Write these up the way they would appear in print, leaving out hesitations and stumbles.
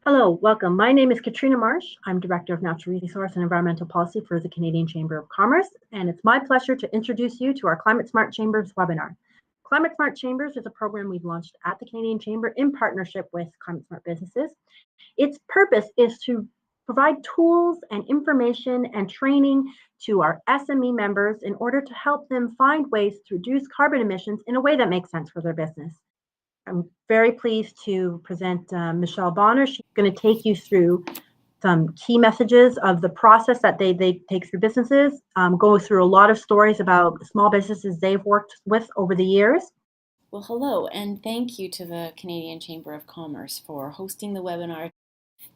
Hello, welcome. My name is Katrina Marsh. I'm Director of Natural Resource and Environmental Policy for the Canadian Chamber of Commerce, and it's my pleasure to introduce you to our Climate Smart Chambers webinar. Climate Smart Chambers is a program we've launched at the Canadian Chamber in partnership with Climate Smart Businesses. Its purpose is to provide tools and information and training to our SME members in order to help them find ways to reduce carbon emissions in a way that makes sense for their business. I'm very pleased to present Michelle Bonner. She's going to take you through some key messages of the process that they take through businesses, go through a lot of stories about small businesses they've worked with over the years. Well, hello, and thank you to the Canadian Chamber of Commerce for hosting the webinar.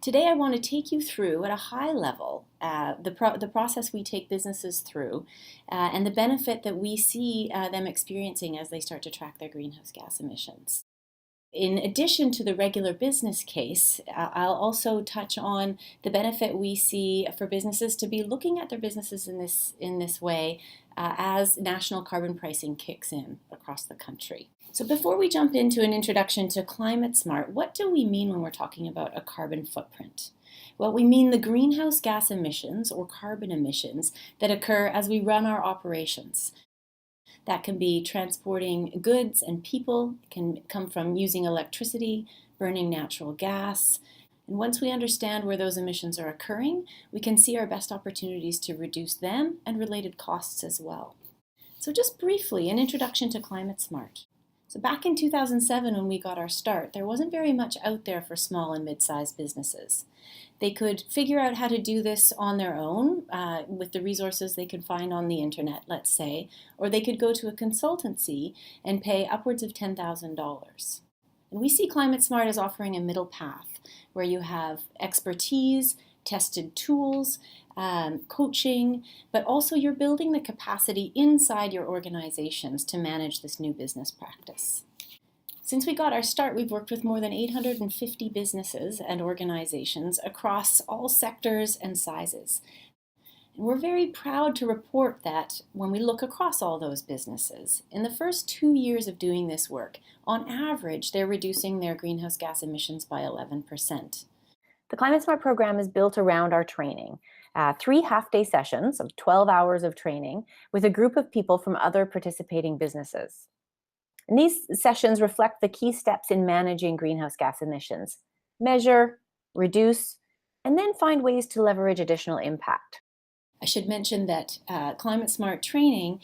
Today, I want to take you through, at a high level, the process we take businesses through and the benefit that we see them experiencing as they start to track their greenhouse gas emissions. In addition to the regular business case, I'll also touch on the benefit we see for businesses to be looking at their businesses in this way as national carbon pricing kicks in across the country. So before we jump into an introduction to Climate Smart, what do we mean when we're talking about a carbon footprint? Well, we mean the greenhouse gas emissions or carbon emissions that occur as we run our operations. That can be transporting goods and people, it can come from using electricity, burning natural gas. And once we understand where those emissions are occurring, we can see our best opportunities to reduce them and related costs as well. So just briefly, an introduction to Climate Smart. So back in 2007, when we got our start, there wasn't very much out there for small and mid-sized businesses. They could figure out how to do this on their own with the resources they could find on the internet, let's say, or they could go to a consultancy and pay upwards of $10,000. And we see Climate Smart as offering a middle path where you have expertise, tested tools, coaching, but also you're building the capacity inside your organizations to manage this new business practice. Since we got our start, we've worked with more than 850 businesses and organizations across all sectors and sizes. And we're very proud to report that when we look across all those businesses, in the first 2 years of doing this work, on average, they're reducing their greenhouse gas emissions by 11%. The Climate Smart program is built around our training. 3 half-day sessions of 12 hours of training with a group of people from other participating businesses. And these sessions reflect the key steps in managing greenhouse gas emissions: measure, reduce, and then find ways to leverage additional impact. I should mention that Climate Smart training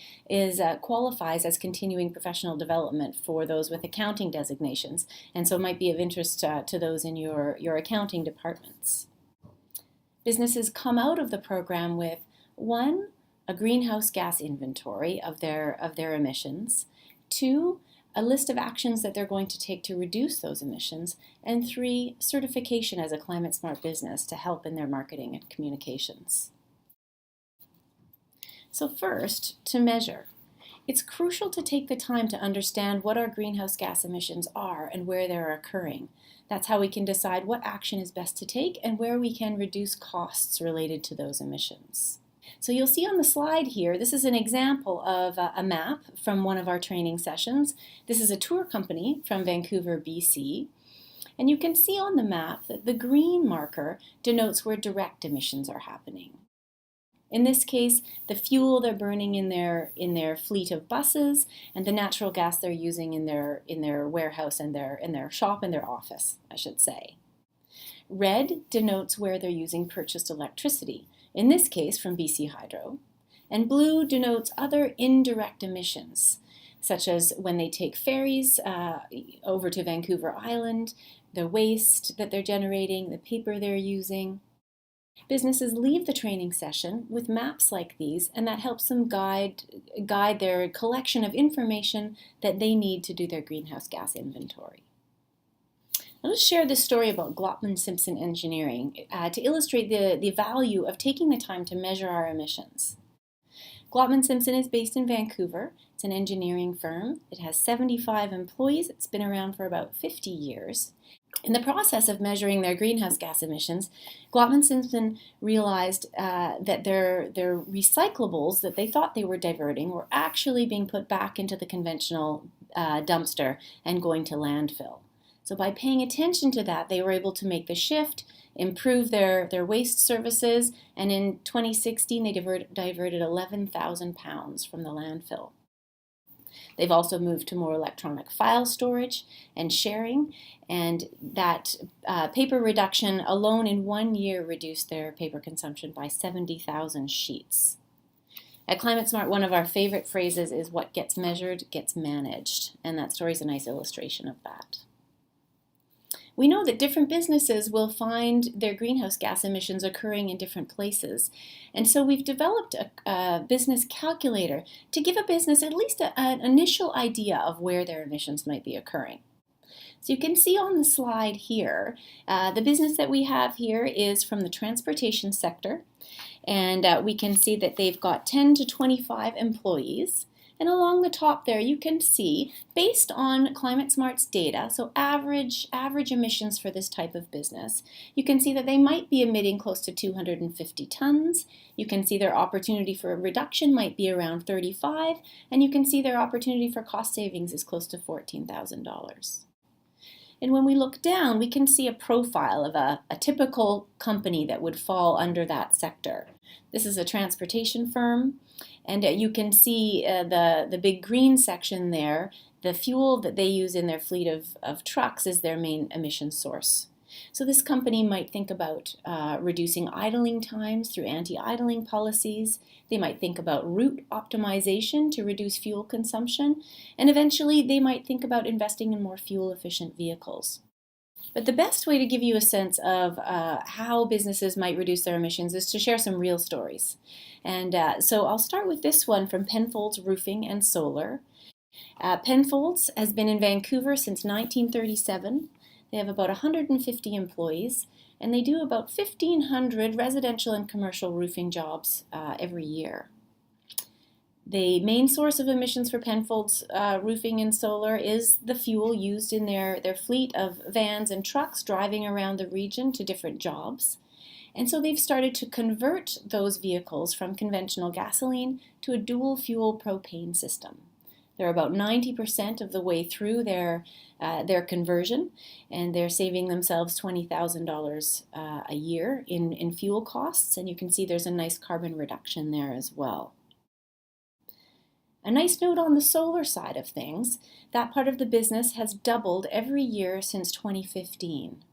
qualifies as continuing professional development for those with accounting designations, and so it might be of interest to those in your accounting departments. Businesses come out of the program with 1, a greenhouse gas inventory of their emissions, 2, a list of actions that they're going to take to reduce those emissions, and 3, certification as a Climate Smart business to help in their marketing and communications. So first, to measure. It's crucial to take the time to understand what our greenhouse gas emissions are and where they're occurring. That's how we can decide what action is best to take and where we can reduce costs related to those emissions. So you'll see on the slide here, this is an example of a map from one of our training sessions. This is a tour company from Vancouver, BC. And you can see on the map that the green marker denotes where direct emissions are happening. In this case, the fuel they're burning in their fleet of buses and the natural gas they're using in their warehouse and in their shop and their office, I should say. Red denotes where they're using purchased electricity, in this case from BC Hydro. And blue denotes other indirect emissions, such as when they take ferries over to Vancouver Island, the waste that they're generating, the paper they're using. Businesses leave the training session with maps like these, and that helps them guide their collection of information that they need to do their greenhouse gas inventory. I'll just share this story about Glotman Simpson Engineering to illustrate the value of taking the time to measure our emissions. Glotman Simpson is based in Vancouver. It's an engineering firm. It has 75 employees. It's been around for about 50 years. In the process of measuring their greenhouse gas emissions, Glotman Simpson realized that their recyclables that they thought they were diverting were actually being put back into the conventional dumpster and going to landfill. So by paying attention to that, they were able to make the shift, improve their waste services, and in 2016 they diverted 11,000 pounds from the landfill. They've also moved to more electronic file storage and sharing, and that paper reduction alone in 1 year reduced their paper consumption by 70,000 sheets. At ClimateSmart, one of our favorite phrases is "what gets measured gets managed," and that story is a nice illustration of that. We know that different businesses will find their greenhouse gas emissions occurring in different places. And so we've developed a business calculator to give a business at least an initial idea of where their emissions might be occurring. So you can see on the slide here, the business that we have here is from the transportation sector. And we can see that they've got 10 to 25 employees. And along the top there, you can see, based on ClimateSmart's data, so average emissions for this type of business, you can see that they might be emitting close to 250 tons. You can see their opportunity for a reduction might be around 35, and you can see their opportunity for cost savings is close to $14,000. And when we look down, we can see a profile of a typical company that would fall under that sector. This is a transportation firm, and you can see the big green section there. The fuel that they use in their fleet of trucks is their main emission source. So this company might think about reducing idling times through anti-idling policies. They might think about route optimization to reduce fuel consumption, and eventually they might think about investing in more fuel-efficient vehicles. But the best way to give you a sense of how businesses might reduce their emissions is to share some real stories. And so I'll start with this one from Penfolds Roofing and Solar. Penfolds has been in Vancouver since 1937. They have about 150 employees, and they do about 1,500 residential and commercial roofing jobs every year. The main source of emissions for Penfolds Roofing and Solar is the fuel used in their fleet of vans and trucks driving around the region to different jobs. And so they've started to convert those vehicles from conventional gasoline to a dual fuel propane system. They're about 90% of the way through their conversion, and they're saving themselves $20,000 a year in fuel costs, and you can see there's a nice carbon reduction there as well. A nice note on the solar side of things, that part of the business has doubled every year since 2015.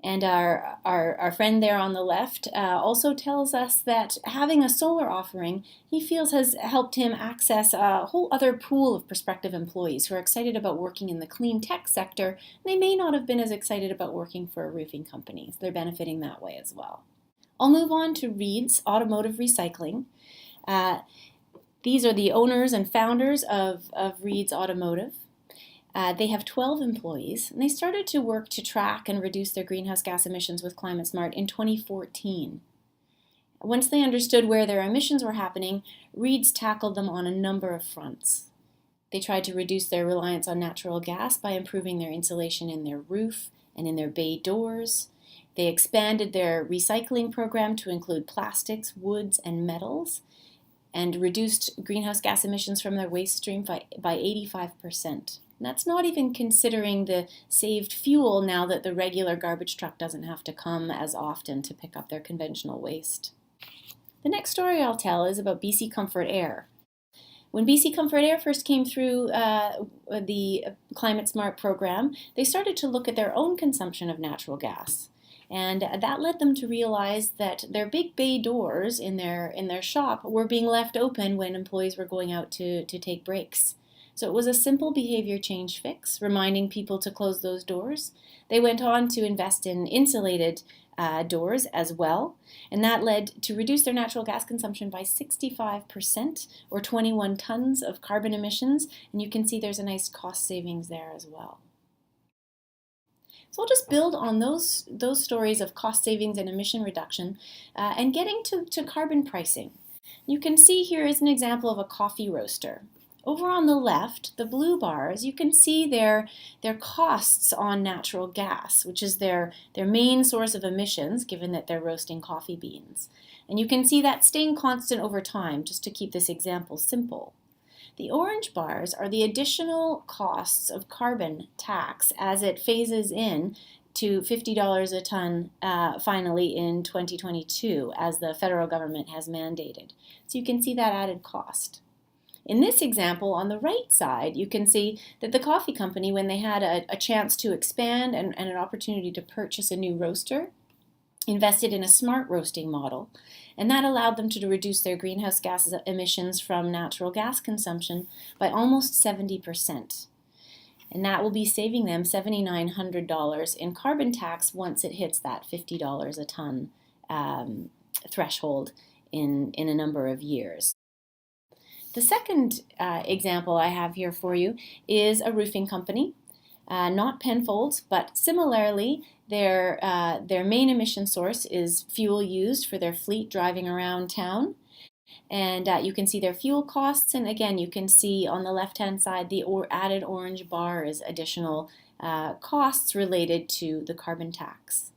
And our friend there on the left also tells us that having a solar offering, he feels has helped him access a whole other pool of prospective employees who are excited about working in the clean tech sector. They may not have been as excited about working for a roofing company. They're benefiting that way as well. I'll move on to Reed's Automotive Recycling. These are the owners and founders of Reed's Automotive. They have 12 employees, and they started to work to track and reduce their greenhouse gas emissions with ClimateSmart in 2014. Once they understood where their emissions were happening, Reed's tackled them on a number of fronts. They tried to reduce their reliance on natural gas by improving their insulation in their roof and in their bay doors. They expanded their recycling program to include plastics, woods, and metals, and reduced greenhouse gas emissions from their waste stream by 85%. And that's not even considering the saved fuel now that the regular garbage truck doesn't have to come as often to pick up their conventional waste. The next story I'll tell is about BC Comfort Air. When BC Comfort Air first came through the ClimateSmart program, they started to look at their own consumption of natural gas. And that led them to realize that their big bay doors in their shop were being left open when employees were going out to take breaks. So it was a simple behavior change fix, reminding people to close those doors. They went on to invest in insulated doors as well, and that led to reduce their natural gas consumption by 65%, or 21 tons of carbon emissions, and you can see there's a nice cost savings there as well. So I'll just build on those stories of cost savings and emission reduction and getting to carbon pricing. You can see here is an example of a coffee roaster. Over on the left, the blue bars, you can see their costs on natural gas, which is their main source of emissions, given that they're roasting coffee beans. And you can see that staying constant over time, just to keep this example simple. The orange bars are the additional costs of carbon tax as it phases in to $50 a ton finally in 2022, as the federal government has mandated. So you can see that added cost. In this example, on the right side, you can see that the coffee company, when they had a chance to expand and an opportunity to purchase a new roaster, invested in a smart roasting model, and that allowed them to reduce their greenhouse gas emissions from natural gas consumption by almost 70%. And that will be saving them $7,900 in carbon tax once it hits that $50 a ton threshold in a number of years. The second example I have here for you is a roofing company, not Penfolds, but similarly, their main emission source is fuel used for their fleet driving around town. And you can see their fuel costs, and again, you can see on the left-hand side the added orange bar is additional costs related to the carbon tax.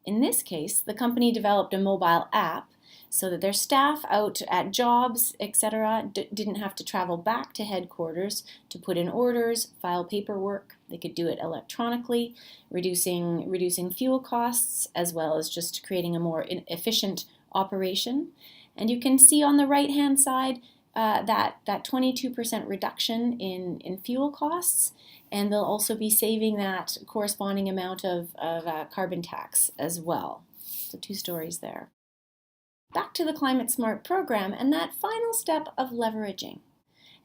In this case, the company developed a mobile app so that their staff out at jobs, etc., didn't have to travel back to headquarters to put in orders, file paperwork. They could do it electronically, reducing fuel costs, as well as just creating a more efficient operation. And you can see on the right-hand side that 22% reduction in fuel costs, and they'll also be saving that corresponding amount of carbon tax as well. So 2 stories there. Back to the Climate Smart program and that final step of leveraging.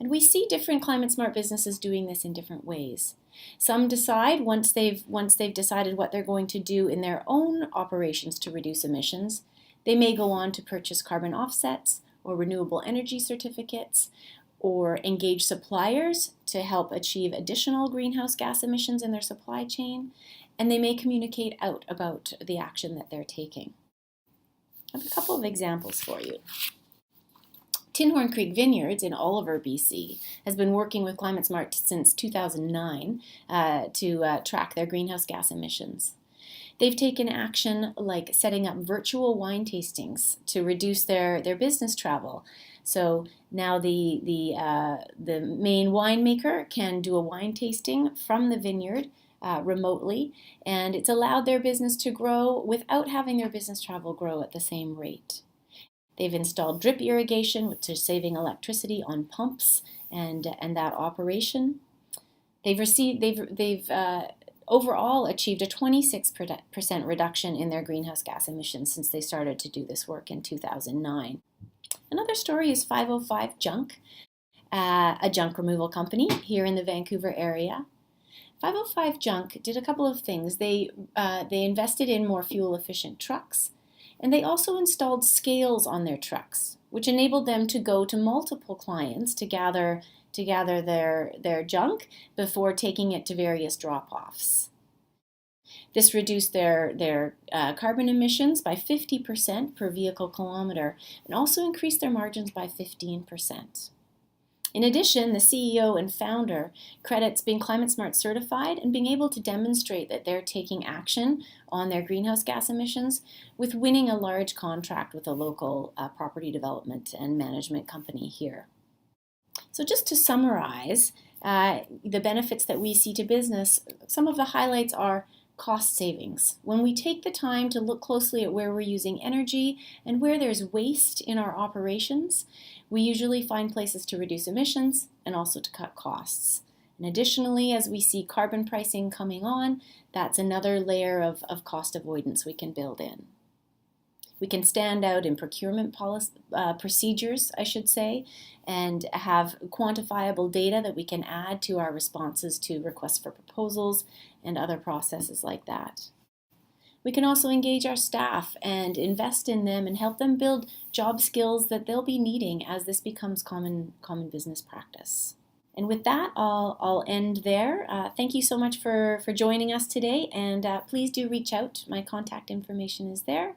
And we see different Climate Smart businesses doing this in different ways. Some decide, once they've decided what they're going to do in their own operations to reduce emissions, they may go on to purchase carbon offsets or renewable energy certificates, or engage suppliers to help achieve additional greenhouse gas emissions in their supply chain, and they may communicate out about the action that they're taking. I have a couple of examples for you. Tinhorn Creek Vineyards in Oliver, BC, has been working with Climate Smart since 2009 to track their greenhouse gas emissions. They've taken action like setting up virtual wine tastings to reduce their business travel. So now the main winemaker can do a wine tasting from the vineyard remotely, and it's allowed their business to grow without having their business travel grow at the same rate. They've installed drip irrigation, which is saving electricity on pumps and that operation. They've overall achieved a 26% reduction in their greenhouse gas emissions since they started to do this work in 2009. Another story is 505 Junk, a junk removal company here in the Vancouver area. 505 Junk did a couple of things. They invested in more fuel-efficient trucks, and they also installed scales on their trucks, which enabled them to go to multiple clients to gather their junk before taking it to various drop-offs. This reduced their carbon emissions by 50% per vehicle kilometer and also increased their margins by 15%. In addition, the CEO and founder credits being Climate Smart certified and being able to demonstrate that they're taking action on their greenhouse gas emissions with winning a large contract with a local property development and management company here. So just to summarize the benefits that we see to business, some of the highlights are cost savings. When we take the time to look closely at where we're using energy and where there's waste in our operations, we usually find places to reduce emissions and also to cut costs. And additionally, as we see carbon pricing coming on, that's another layer of cost avoidance we can build in. We can stand out in procurement procedures, I should say, and have quantifiable data that we can add to our responses to requests for proposals and other processes like that. We can also engage our staff and invest in them and help them build job skills that they'll be needing as this becomes common business practice. And with that, I'll end there. Thank you so much for joining us today, and please do reach out. My contact information is there.